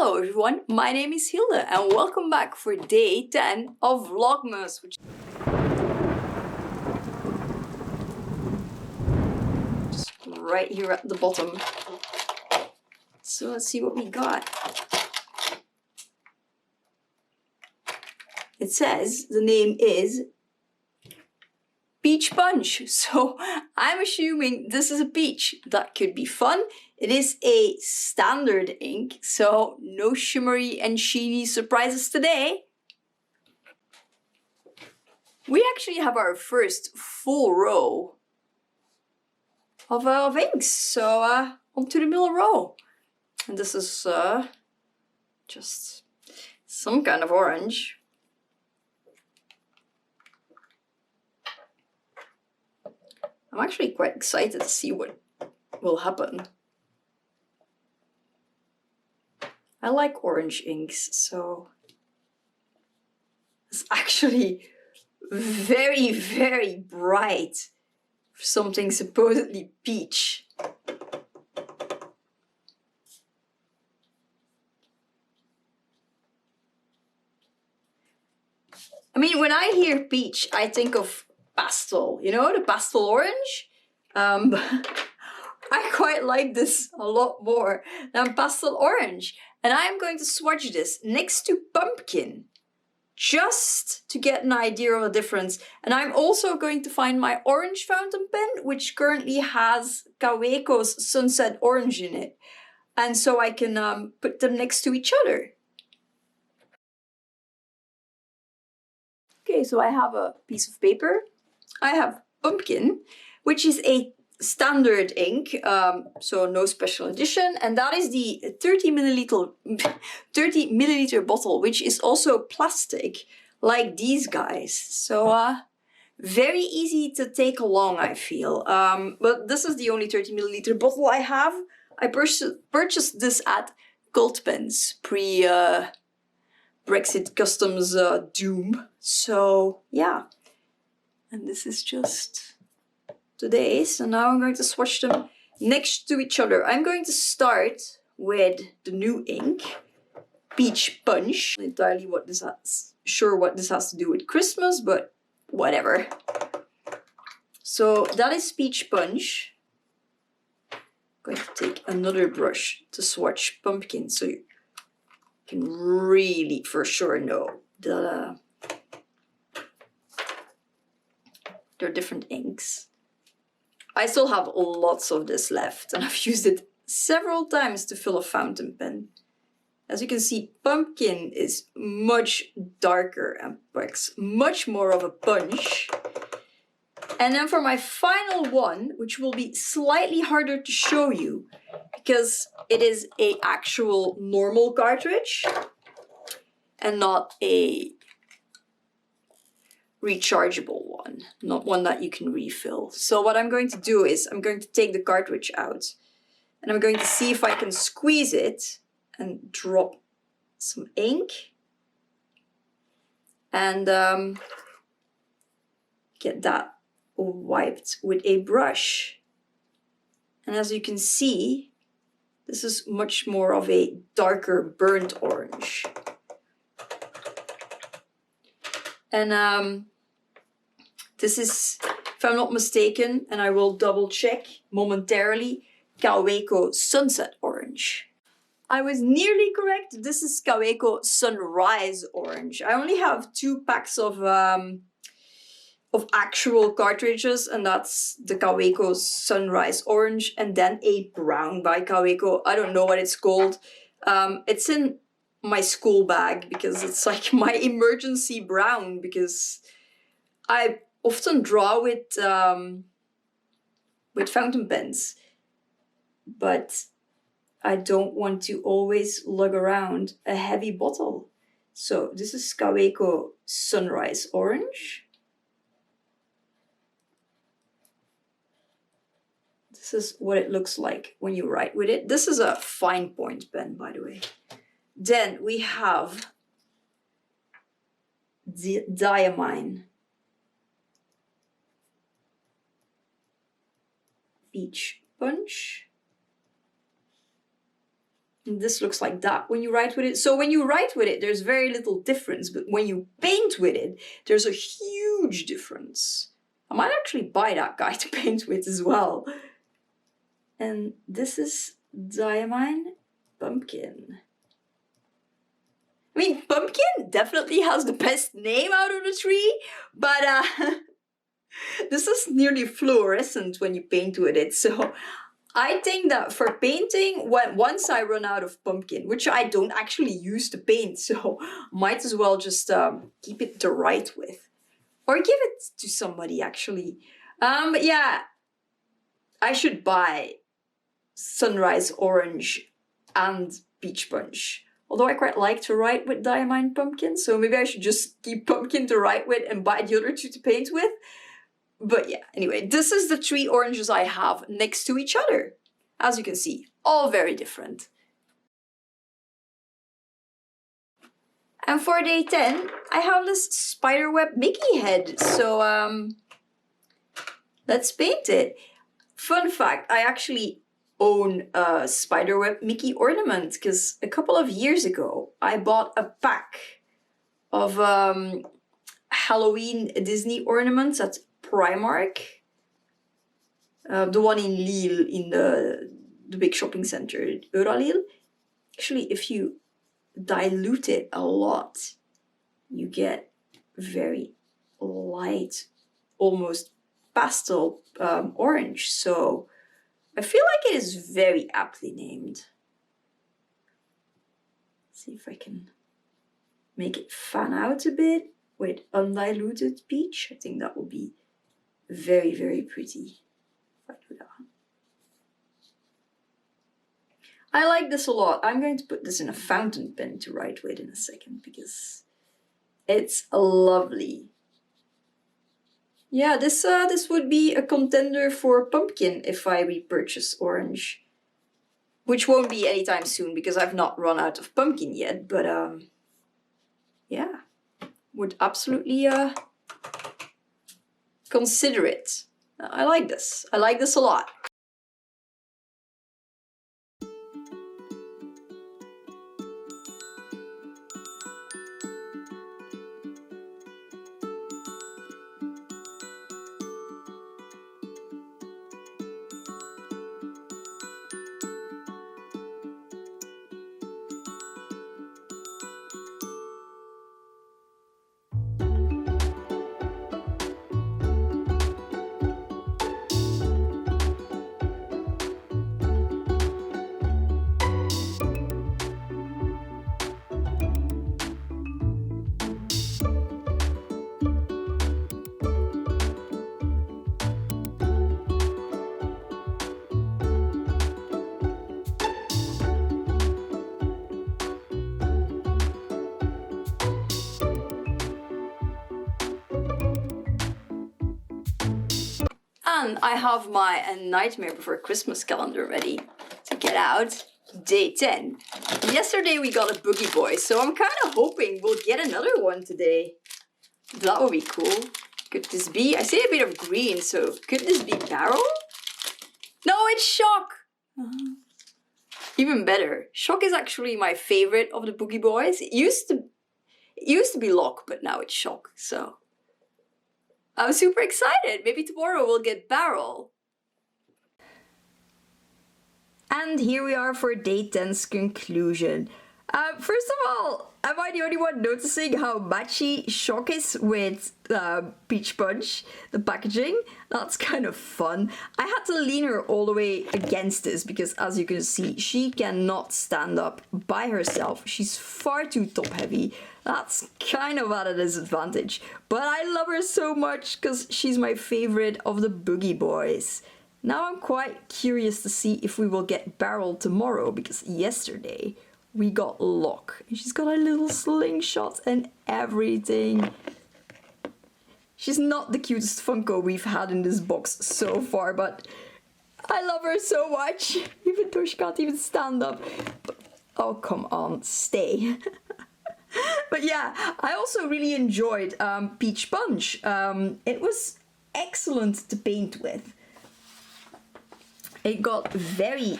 Hello everyone, my name is Hilde and welcome back for day 10 of Vlogmas, which is right here at the bottom. So let's see what we got. It says the name is Peach Punch, so I'm assuming this is a peach. That could be fun. It is a standard ink, so no shimmery and sheeny surprises today. We actually have our first full row of inks, so onto the middle row. And this is just some kind of orange. I'm actually quite excited to see what will happen. I like orange inks, so it's actually very, very bright for something supposedly peach. I mean, when I hear peach, I think of pastel, you know, the pastel orange. I quite like this a lot more than pastel orange. And I'm going to swatch this next to pumpkin, just to get an idea of the difference. And I'm also going to find my orange fountain pen, which currently has Kaweiko's sunset orange in it. And so I can put them next to each other. Okay, so I have a piece of paper. I have pumpkin, which is a standard ink, so no special edition, and that is the 30 milliliter bottle, which is also plastic, like these guys. So very easy to take along, I feel. But this is the only 30 milliliter bottle I have. I purchased this at Goldpens pre Brexit customs doom. So yeah, and this is just today, so now I'm going to swatch them next to each other. I'm going to start with the new ink, Peach Punch. Not entirely what this has to do with Christmas, but whatever. So that is Peach Punch. I'm going to take another brush to swatch pumpkin, so you can really for sure know that there are different inks. I still have lots of this left, and I've used it several times to fill a fountain pen. As you can see, pumpkin is much darker and packs much more of a punch. And then for my final one, which will be slightly harder to show you, because it is an actual normal cartridge and not a rechargeable one, not one that you can refill. So what I'm going to do is I'm going to take the cartridge out and I'm going to see if I can squeeze it and drop some ink and get that wiped with a brush. And as you can see, this is much more of a darker burnt orange. And this is, if I'm not mistaken, and I will double check momentarily, Kaweiko Sunset Orange. I was nearly correct. This is Kaweiko Sunrise Orange. I only have 2 packs of actual cartridges, and that's the Kaweiko Sunrise Orange, and then a brown by Kaweiko. I don't know what it's called. It's in my school bag because it's like my emergency brown, because I often draw with fountain pens, but I don't want to always lug around a heavy bottle. So this is Kaweiko Sunrise Orange. This is what it looks like when you write with it. This is a fine point pen, by the way. Then we have the Diamine Peach Punch. This looks like that when you write with it. So when you write with it, there's very little difference. But when you paint with it, there's a huge difference. I might actually buy that guy to paint with as well. And this is Diamine Pumpkin. I mean, Pumpkin definitely has the best name out of the three, but this is nearly fluorescent when you paint with it. So I think that for painting, once I run out of pumpkin, which I don't actually use to paint, so might as well just keep it to write with. Or give it to somebody, actually. But yeah, I should buy Sunrise Orange and Peach Punch. Although I quite like to write with Diamine Pumpkin, so maybe I should just keep Pumpkin to write with and buy the other two to paint with. But yeah, anyway, this is the 3 oranges I have next to each other. As you can see, all very different. And for day 10, I have this Spiderweb Mickey head. So let's paint it. Fun fact, I actually own a Spiderweb Mickey ornament because a couple of years ago, I bought a pack of Halloween Disney ornaments at Primark, the one in Lille, in the big shopping center, Euralille. Actually, if you dilute it a lot, you get very light, almost pastel orange. So I feel like it is very aptly named. Let's see if I can make it fan out a bit with undiluted peach. I think that will be very, very pretty if I do that. I like this a lot. I'm going to put this in a fountain pen to write with in a second because it's lovely. Yeah, this would be a contender for pumpkin if I repurchase orange. Which won't be anytime soon because I've not run out of pumpkin yet, but yeah, would absolutely consider it. I like this. I like this a lot. And I have my Nightmare Before Christmas calendar ready to get out. Day 10. Yesterday we got a Boogie Boy, so I'm kind of hoping we'll get another one today. That would be cool. Could this be? I see a bit of green, so could this be Barrel? No, it's Shock! Even better. Shock is actually my favorite of the Boogie Boys. It used to be Lock, but now it's Shock, so I'm super excited. Maybe tomorrow we'll get Barrel. And here we are for day 10's conclusion. First of all, am I the only one noticing how matchy Shock is with Peach Punch, the packaging? That's kind of fun. I had to lean her all the way against this because, as you can see, she cannot stand up by herself. She's far too top heavy. That's kind of at a disadvantage. But I love her so much because she's my favorite of the Boogie Boys. Now I'm quite curious to see if we will get Barrel tomorrow because yesterday we got Lock. And she's got a little slingshot and everything. She's not the cutest Funko we've had in this box so far, but I love her so much, even though she can't even stand up. But, oh, come on, stay. But yeah, I also really enjoyed Peach Punch. It was excellent to paint with. It got very,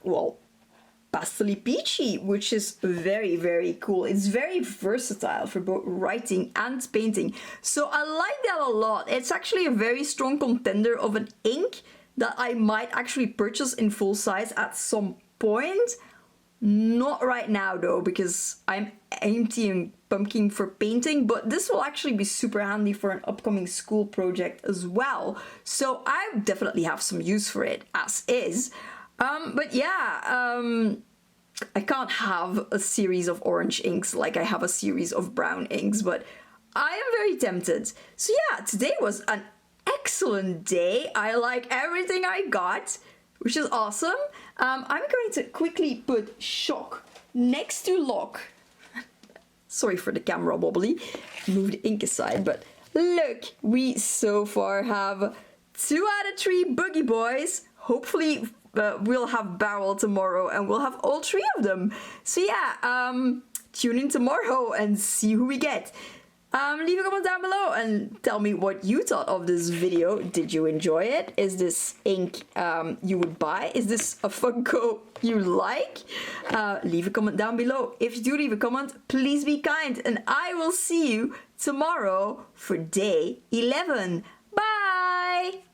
well, Pastel Peachy, which is very, very cool. It's very versatile for both writing and painting. So I like that a lot. It's actually a very strong contender of an ink that I might actually purchase in full size at some point. Not right now though, because I'm emptying pumpkin for painting, but this will actually be super handy for an upcoming school project as well. So I definitely have some use for it as is. But yeah, I can't have a series of orange inks like I have a series of brown inks, but I am very tempted. So yeah, today was an excellent day. I like everything I got, which is awesome. I'm going to quickly put Shock next to Lock. Sorry for the camera wobbly. Move the ink aside, but look, we so far have 2 out of 3 Boogie Boys. Hopefully we'll have Barrel tomorrow and we'll have all 3 of them. So yeah, tune in tomorrow and see who we get. Leave a comment down below and tell me what you thought of this video. Did you enjoy it? Is this ink you would buy? Is this a Funko you like? Leave a comment down below. If you do leave a comment, please be kind and I will see you tomorrow for day 11. Bye!